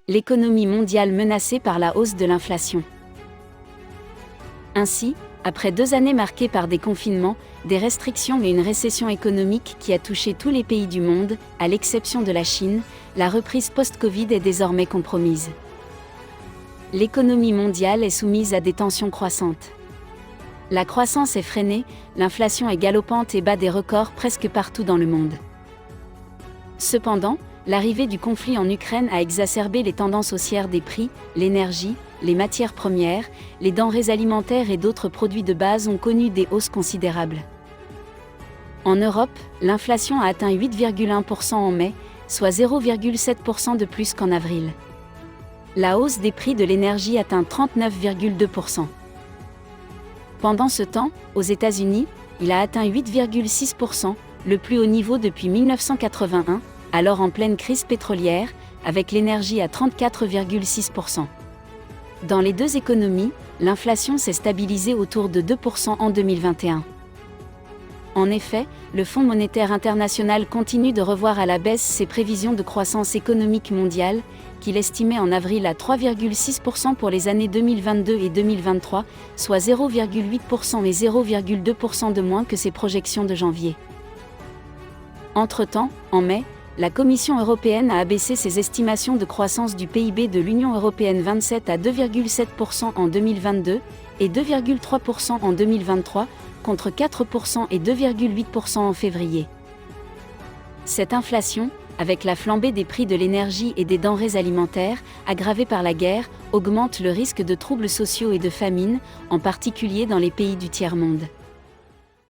l'économie mondiale menacée par la hausse de l'inflation. Ainsi, après 2 années marquées par des confinements, des restrictions et une récession économique qui a touché tous les pays du monde, à l'exception de la Chine, la reprise post-Covid est désormais compromise. L'économie mondiale est soumise à des tensions croissantes. La croissance est freinée, l'inflation est galopante et bat des records presque partout dans le monde. Cependant, l'arrivée du conflit en Ukraine a exacerbé les tendances haussières des prix, l'énergie, les matières premières, les denrées alimentaires et d'autres produits de base ont connu des hausses considérables. En Europe, l'inflation a atteint 8,1% en mai, soit 0,7% de plus qu'en avril. La hausse des prix de l'énergie atteint 39,2%. Pendant ce temps, aux États-Unis, il a atteint 8,6%, le plus haut niveau depuis 1981, alors en pleine crise pétrolière, avec l'énergie à 34,6%. Dans les deux économies, l'inflation s'est stabilisée autour de 2% en 2021. En effet, le Fonds monétaire international continue de revoir à la baisse ses prévisions de croissance économique mondiale, qu'il estimait en avril à 3,6% pour les années 2022 et 2023, soit 0,8% et 0,2% de moins que ses projections de janvier. Entre-temps, en mai, la Commission européenne a abaissé ses estimations de croissance du PIB de l'Union européenne 27 à 2,7% en 2022 et 2,3% en 2023, contre 4% et 2,8% en février. Cette inflation, avec la flambée des prix de l'énergie et des denrées alimentaires, aggravée par la guerre, augmente le risque de troubles sociaux et de famine, en particulier dans les pays du tiers-monde.